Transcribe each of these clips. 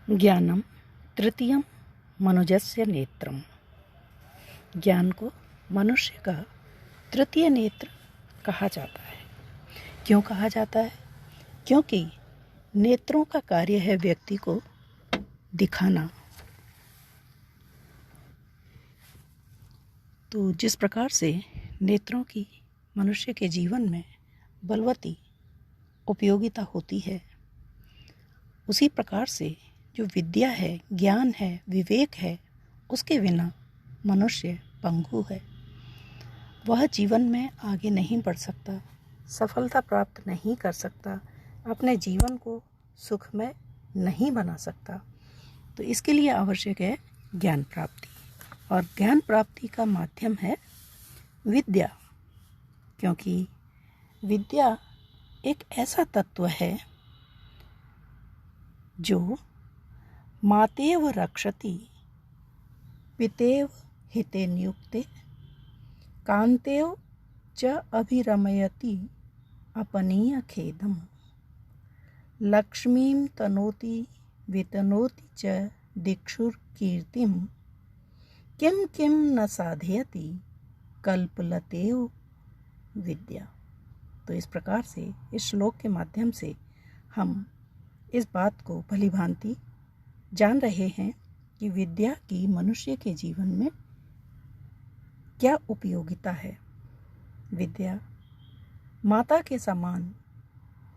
ज्ञानम तृतीयम मनुजस्य नेत्रम। ज्ञान को मनुष्य का तृतीय नेत्र कहा जाता है। क्यों कहा जाता है? क्योंकि नेत्रों का कार्य है व्यक्ति को दिखाना। तो जिस प्रकार से नेत्रों की मनुष्य के जीवन में बलवती उपयोगिता होती है, उसी प्रकार से जो विद्या है, ज्ञान है, विवेक है, उसके बिना मनुष्य पंगु है। वह जीवन में आगे नहीं बढ़ सकता, सफलता प्राप्त नहीं कर सकता, अपने जीवन को सुखमय नहीं बना सकता। तो इसके लिए आवश्यक है ज्ञान प्राप्ति, और ज्ञान प्राप्ति का माध्यम है विद्या। क्योंकि विद्या एक ऐसा तत्व है जो मातेव रक्षति पितेव हिते नियुक्ते कांतेव च अभिरमयति अपनीय खेदम लक्ष्मीं तनोति वितनोति च दिक्षुर कीर्तिम किम किम न साधयति कल्पलतेव विद्या। तो इस प्रकार से इस श्लोक के माध्यम से हम इस बात को भलीभांति जान रहे हैं कि विद्या की मनुष्य के जीवन में क्या उपयोगिता है। विद्या माता के समान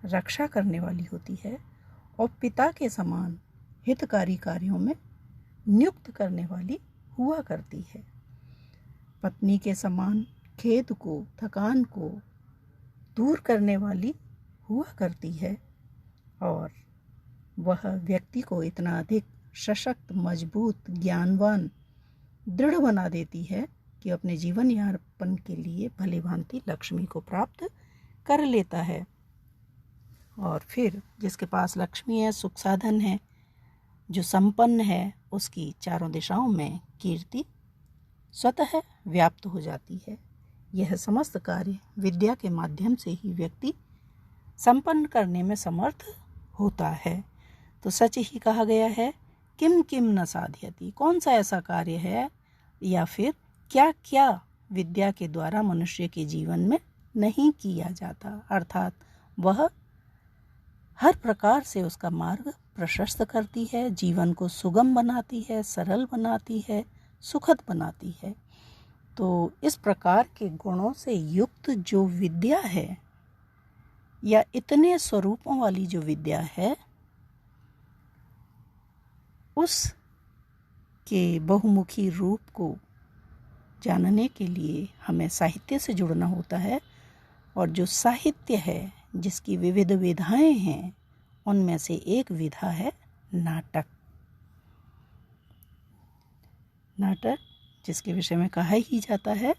रक्षा करने वाली होती है और पिता के समान हितकारी कार्यों में नियुक्त करने वाली हुआ करती है। पत्नी के समान खेद को, थकान को दूर करने वाली हुआ करती है, और वह व्यक्ति को इतना अधिक सशक्त, मजबूत, ज्ञानवान, दृढ़ बना देती है कि अपने जीवन यापन के लिए भलीभांति लक्ष्मी को प्राप्त कर लेता है। और फिर जिसके पास लक्ष्मी है, सुख साधन है, जो संपन्न है, उसकी चारों दिशाओं में कीर्ति स्वतः व्याप्त हो जाती है। यह समस्त कार्य विद्या के माध्यम से ही व्यक्ति संपन्न करने में समर्थ होता है। तो सच ही कहा गया है, किम किम न साधयति। कौन सा ऐसा कार्य है या फिर क्या क्या विद्या के द्वारा मनुष्य के जीवन में नहीं किया जाता, अर्थात वह हर प्रकार से उसका मार्ग प्रशस्त करती है, जीवन को सुगम बनाती है, सरल बनाती है, सुखद बनाती है। तो इस प्रकार के गुणों से युक्त जो विद्या है, या इतने स्वरूपों वाली जो विद्या है, उस के बहुमुखी रूप को जानने के लिए हमें साहित्य से जुड़ना होता है। और जो साहित्य है, जिसकी विविध विधाएं हैं, उनमें से एक विधा है नाटक। नाटक जिसके विषय में कहा ही जाता है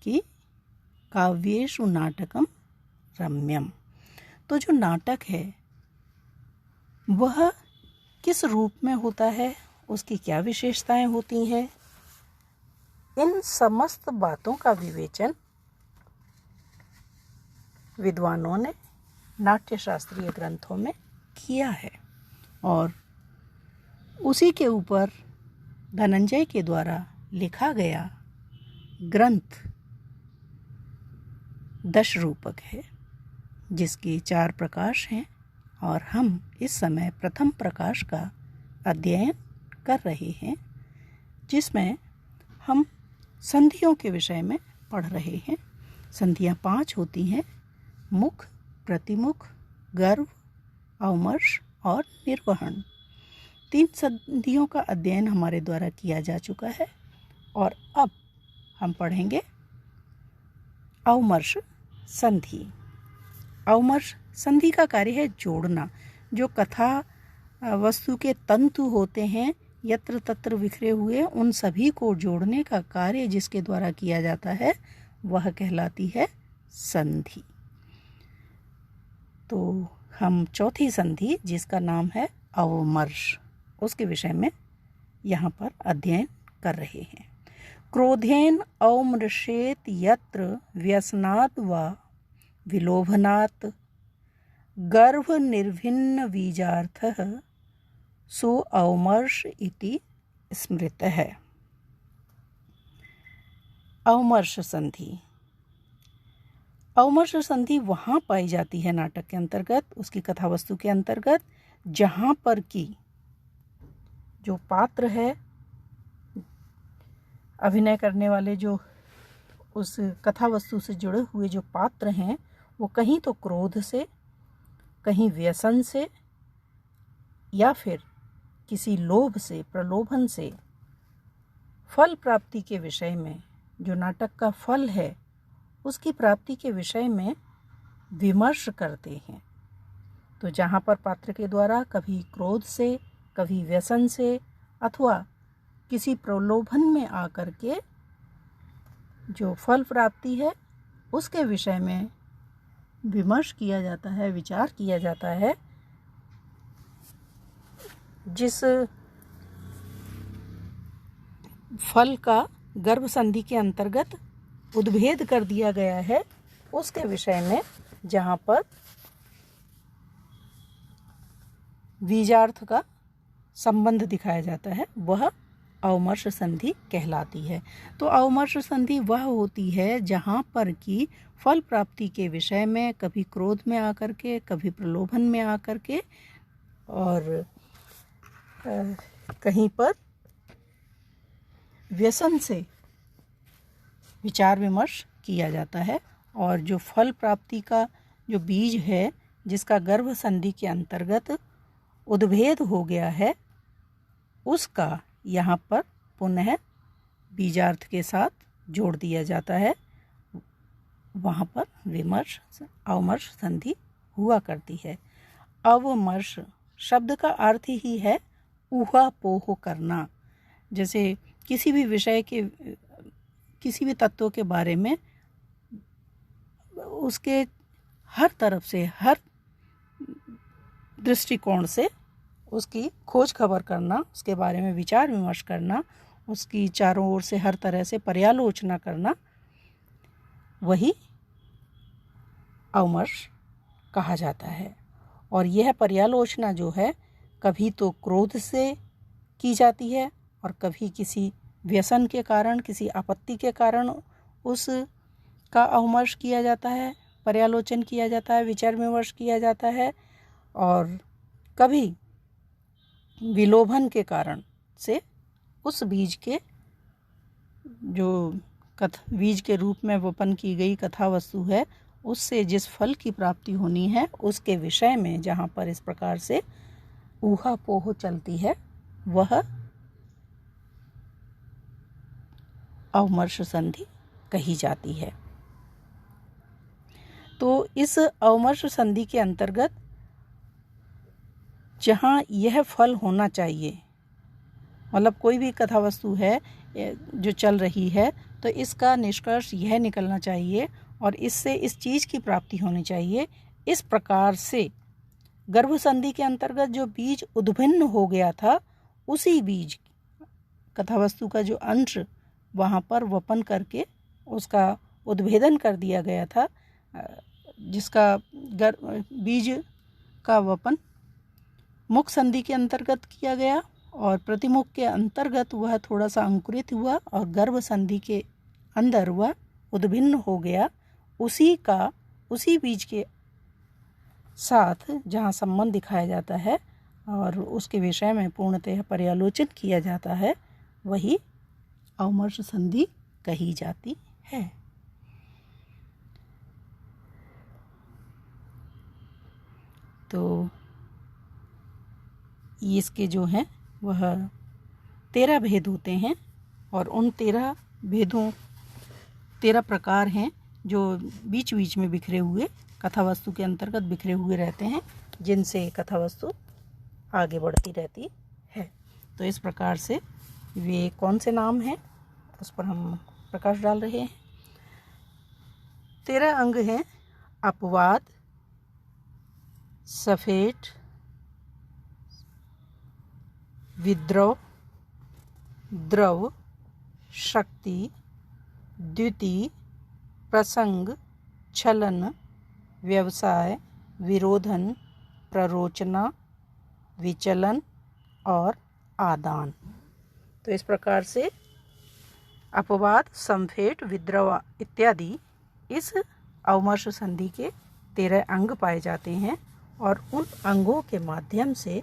कि काव्येषु नाटकम रम्यम। तो जो नाटक है वह किस रूप में होता है, उसकी क्या विशेषताएं होती हैं, इन समस्त बातों का विवेचन विद्वानों ने नाट्यशास्त्रीय ग्रंथों में किया है। और उसी के ऊपर धनंजय के द्वारा लिखा गया ग्रंथ दशरूपक है, जिसके 4 प्रकाश हैं, और हम इस समय प्रथम प्रकाश का अध्ययन कर रहे हैं, जिसमें हम संधियों के विषय में पढ़ रहे हैं। संधियां 5 होती हैं: मुख, प्रतिमुख, गर्भ, औमर्श और निर्वहन। 3 संधियों का अध्ययन हमारे द्वारा किया जा चुका है, और अब हम पढ़ेंगे औमर्श संधि। औमर्श संधि का कार्य है जोड़ना। जो कथा वस्तु के तंतु होते हैं यत्र तत्र बिखरे हुए, उन सभी को जोड़ने का कार्य जिसके द्वारा किया जाता है, वह कहलाती है संधि। तो हम चौथी संधि, जिसका नाम है अवमर्श, उसके विषय में यहाँ पर अध्ययन कर रहे हैं। क्रोधेन औमृषेत यत्र व्यसनात् वा विलोभनात् गर्भ निर्भिन्न बीजार्थः सो अवमर्श इति स्मृतः। अवमर्श संधि। अवमर्श संधि वहाँ पाई जाती है नाटक के अंतर्गत, उसकी कथा वस्तु के अंतर्गत, जहाँ पर कि जो पात्र है, अभिनय करने वाले जो उस कथा वस्तु से जुड़े हुए जो पात्र हैं, वो कहीं तो क्रोध से, कहीं व्यसन से, या फिर किसी लोभ से, प्रलोभन से, फल प्राप्ति के विषय में, जो नाटक का फल है उसकी प्राप्ति के विषय में विमर्श करते हैं। तो जहाँ पर पात्र के द्वारा कभी क्रोध से, कभी व्यसन से, अथवा किसी प्रलोभन में आकर के जो फल प्राप्ति है उसके विषय में विमर्श किया जाता है, विचार किया जाता है, जिस फल का गर्भ संधि के अंतर्गत उद्भेद कर दिया गया है, उसके विषय में जहाँ पर बीजार्थ का संबंध दिखाया जाता है, वह अवमर्श संधि कहलाती है। तो अवमर्श संधि वह होती है जहाँ पर कि फल प्राप्ति के विषय में कभी क्रोध में आकर के, कभी प्रलोभन में आकर के, और कहीं पर व्यसन से विचार विमर्श किया जाता है, और जो फल प्राप्ति का जो बीज है, जिसका गर्भ संधि के अंतर्गत उद्भेद हो गया है, उसका यहाँ पर पुनः बीजार्थ के साथ जोड़ दिया जाता है। वहाँ पर विमर्श, अवमर्श संधि हुआ करती है। अवमर्श शब्द का अर्थ ही है ऊहापोह करना। जैसे किसी भी विषय के, किसी भी तत्व के बारे में उसके हर तरफ से, हर दृष्टिकोण से उसकी खोज खबर करना, उसके बारे में विचार विमर्श करना, उसकी चारों ओर से हर तरह से पर्यालोचना करना, वही अवमर्श कहा जाता है। और यह पर्यालोचना जो है, कभी तो क्रोध से की जाती है और कभी किसी व्यसन के कारण, किसी आपत्ति के कारण उस का अवमर्श किया जाता है, पर्यालोचन किया जाता है, विचार विमर्श किया जाता है, और कभी विलोभन के कारण से उस बीज के, जो बीज के रूप में वपन की गई कथा वस्तु है, उससे जिस फल की प्राप्ति होनी है उसके विषय में जहाँ पर इस प्रकार से ऊहापोह चलती है, वह अवमर्श संधि कही जाती है। तो इस अवमर्श संधि के अंतर्गत जहाँ यह फल होना चाहिए, मतलब कोई भी कथा वस्तु है जो चल रही है, तो इसका निष्कर्ष यह निकलना चाहिए और इससे इस चीज़ की प्राप्ति होनी चाहिए। इस प्रकार से गर्भ संधि के अंतर्गत जो बीज उद्भिन्न हो गया था, उसी बीज कथा वस्तु का जो अंश वहाँ पर वपन करके उसका उद्भेदन कर दिया गया था, जिसका बीज का वपन मुख संधि के अंतर्गत किया गया और प्रतिमुख के अंतर्गत वह थोड़ा सा अंकुरित हुआ और गर्भ संधि के अंदर वह उद्भिन्न हो गया। उसी बीज के साथ जहाँ संबंध दिखाया जाता है और उसके विषय में पूर्णतः पर्यालोचन किया जाता है, वही अवमर्श संधि कही जाती है। तो इसके जो हैं वह 13 भेद होते हैं, और उन 13 भेदों 13 प्रकार हैं जो बीच बीच में बिखरे हुए कथा वस्तु के अंतर्गत बिखरे हुए रहते हैं, जिनसे कथा वस्तु आगे बढ़ती रहती है। तो इस प्रकार से वे कौन से नाम हैं उस पर हम प्रकाश डाल रहे हैं। 13 अंग हैं: अपवाद, सफेद, विद्रोह, द्रव, शक्ति, द्युति, प्रसंग, छलन, व्यवसाय, विरोधन, प्ररोचना, विचलन और आदान। तो इस प्रकार से अपवाद, संफेट, विद्रवा इत्यादि इस अवमर्श संधि के 13 अंग पाए जाते हैं और उन अंगों के माध्यम से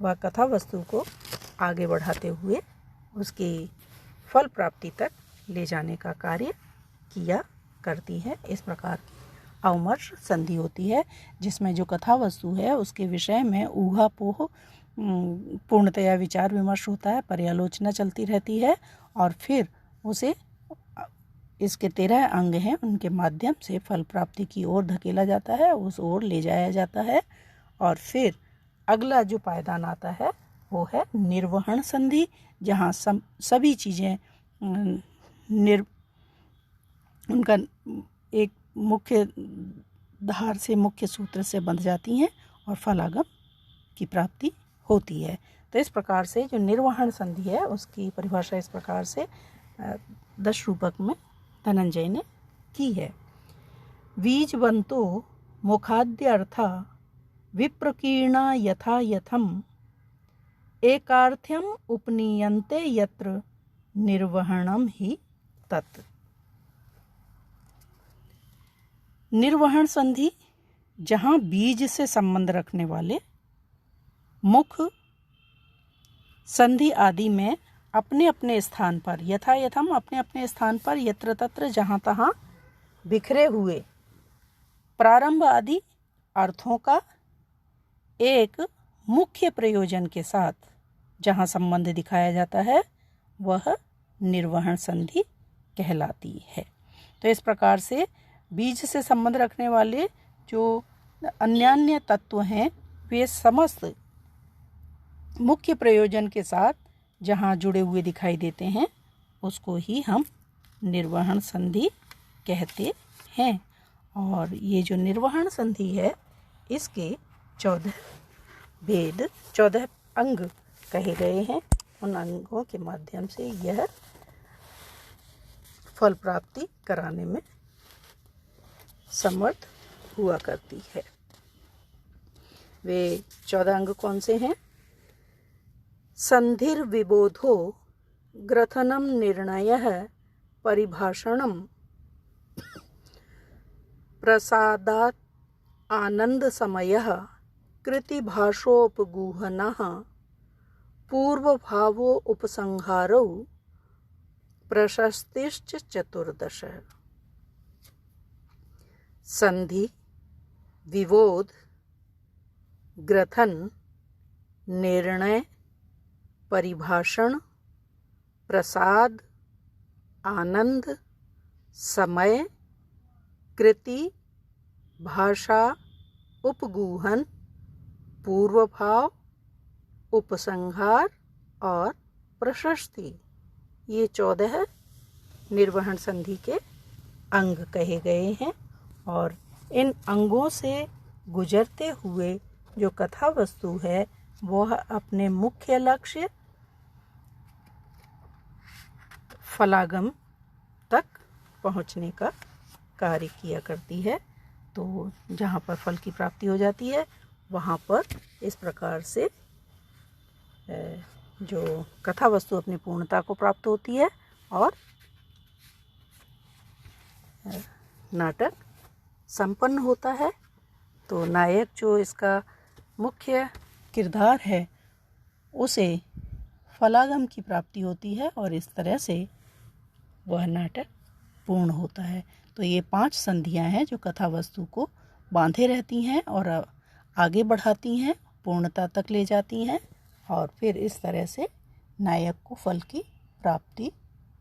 वह कथा वस्तु को आगे बढ़ाते हुए उसकी फल प्राप्ति तक ले जाने का कार्य किया करती है। इस प्रकार की अवमर्श संधि होती है जिसमें जो कथा वस्तु है उसके विषय में ऊहापोह पूर्णतया विचार विमर्श होता है, पर्यालोचना चलती रहती है और फिर उसे इसके 13 अंग हैं उनके माध्यम से फल प्राप्ति की ओर धकेला जाता है, उस ओर ले जाया जाता है। और फिर अगला जो पायदान आता है वो है निर्वहन संधि, जहाँ सभी चीज़ें उनका एक मुख्य धार से, मुख्य सूत्र से बंध जाती हैं और फलागम की प्राप्ति होती है। तो इस प्रकार से जो निर्वहन संधि है उसकी परिभाषा इस प्रकार से 10 रूपक में धनंजय ने की है। बीजवंतो मुखाद्यर्था विप्रकीर्णा यथा यथम एकार्थ्यम उपनीयन्ते यत्र निर्वहणम ही तत्। निर्वहन संधि जहाँ बीज से संबंध रखने वाले मुख संधि आदि में अपने अपने स्थान पर यथा यथम अपने अपने स्थान पर यत्र तत्र जहाँ तहाँ बिखरे हुए प्रारंभ आदि अर्थों का एक मुख्य प्रयोजन के साथ जहाँ संबंध दिखाया जाता है वह निर्वहन संधि कहलाती है। तो इस प्रकार से बीज से संबंध रखने वाले जो अन्यान्य तत्व हैं वे समस्त मुख्य प्रयोजन के साथ जहाँ जुड़े हुए दिखाई देते हैं उसको ही हम निर्वहन संधि कहते हैं। और ये जो निर्वहन संधि है इसके 14 भेद, 14 अंग कहे गए हैं। उन अंगों के माध्यम से यह फल प्राप्ति कराने में समर्थ हुआ करती है। वे 14 अंग कौन से हैं? संधिर विबोधो ग्रथनम निर्णयः परिभाषणम प्रसादात् आनंद समयः कृतिभाषोपगूहनः पूर्वभावो उपसंहारो प्रशस्तिश्च चतुर्दश। संधि, विबोध, ग्रथन, निर्णय, परिभाषण, प्रसाद, आनंद, समय, कृति, भाषा, उपगूहन, पूर्वभाव, उपसंहार और प्रशस्ति, ये 14 निर्वहन संधि के अंग कहे गए हैं। और इन अंगों से गुजरते हुए जो कथा वस्तु है वह अपने मुख्य लक्ष्य फलागम तक पहुंचने का कार्य किया करती है। तो जहाँ पर फल की प्राप्ति हो जाती है वहाँ पर इस प्रकार से जो कथा वस्तु अपनी पूर्णता को प्राप्त होती है और नाटक संपन्न होता है। तो नायक जो इसका मुख्य किरदार है उसे फलागम की प्राप्ति होती है और इस तरह से वह नाटक पूर्ण होता है। तो ये 5 संधियां हैं जो कथा वस्तु को बांधे रहती हैं और आगे बढ़ाती हैं, पूर्णता तक ले जाती हैं और फिर इस तरह से नायक को फल की प्राप्ति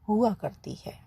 हुआ करती है।